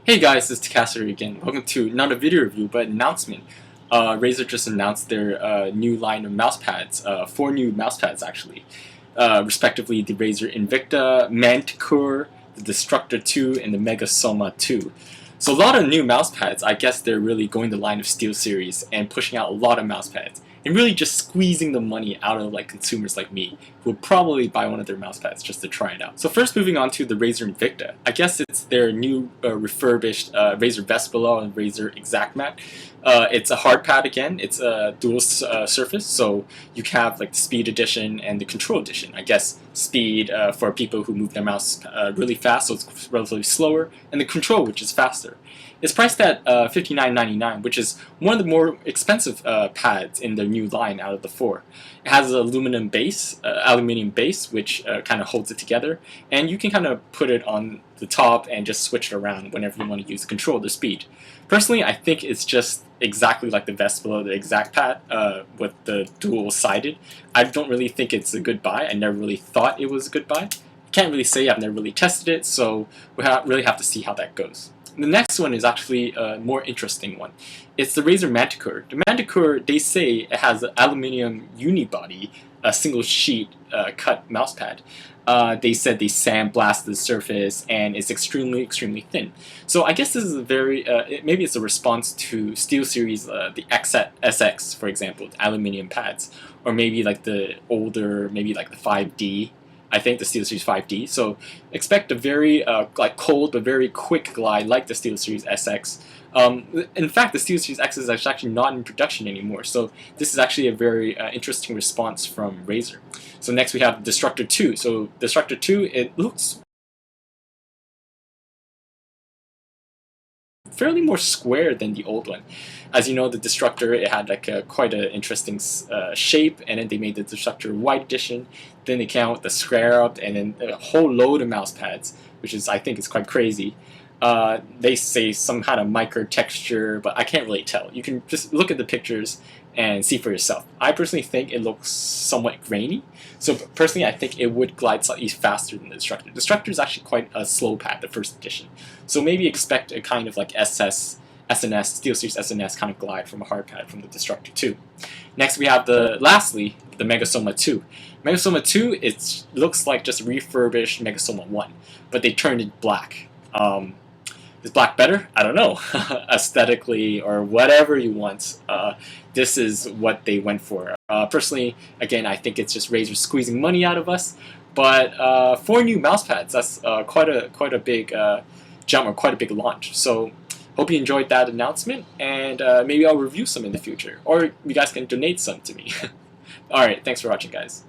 Hey guys, it's takasta again. Welcome to not a video review, but announcement. Razer just announced their new line of mouse pads, 4 new mouse pads actually, respectively the Razer Invicta, Manticor, the Destructor 2, and the Megasoma 2. So a lot of new mouse pads. I guess they're really going the line of Steel series and pushing out a lot of mouse pads and really just squeezing the money out of consumers like me who would probably buy one of their mouse pads just to try it out. So first, moving on to the Razer Invicta. I guess it's their new refurbished Razer Vespilla and Razer ExactMat. It's a hard pad again. It's a dual surface, so you have the speed edition and the control edition. I guess speed for people who move their mouse really fast, so it's relatively slower, and the control, which is faster. It's priced at $59.99, which is one of the more expensive pads in the new line out of the 4. It has an aluminum base, which kind of holds it together, and you can kind of put it on the top and just switch it around whenever you want to use control of the speed. Personally, I think it's just exactly like the Vespilla, the Exact Pad, with the dual-sided. I don't really think it's a good buy. I never really thought it was a good buy. Can't really say, I've never really tested it, so we really have to see how that goes. The next one is actually a more interesting one. It's the Razer Manticor. The Manticor, they say it has an aluminum unibody, a single sheet cut mousepad. They said they sandblasted the surface and it's extremely thin. So I guess this is a very, maybe it's a response to Steel series, the SX, for example, the aluminum pads, or maybe the older, maybe the 5D. I think the SteelSeries 5D. So expect a very cold but very quick glide like the SteelSeries SX. In fact, the SteelSeries X is actually not in production anymore. So this is actually a very interesting response from Razer. So next we have Destructor 2. So Destructor 2, it looks fairly more square than the old one. As you know, the Destructor, it had quite an interesting shape, and then they made the Destructor White Edition. Then they came out with the square up, and then a whole load of mouse pads, which is, I think, is quite crazy. They say some kind of micro texture, but I can't really tell. You can just look at the pictures and see for yourself. I personally think it looks somewhat grainy. So personally, I think it would glide slightly faster than the Destructor. The Destructor is actually quite a slow pad, the first edition. So maybe expect a kind of SNS, SteelSeries SNS kind of glide from a hard pad from the Destructor 2. Next we have lastly, the Megasoma 2. Megasoma 2, it looks like just refurbished Megasoma 1, but they turned it black. Is black better? I don't know. Aesthetically or whatever you want, this is what they went for. Personally, again, I think it's just Razer squeezing money out of us. But 4 new mouse pads, that's quite a big jump, or quite a big launch. So hope you enjoyed that announcement, and maybe I'll review some in the future, or you guys can donate some to me. Alright, thanks for watching, guys.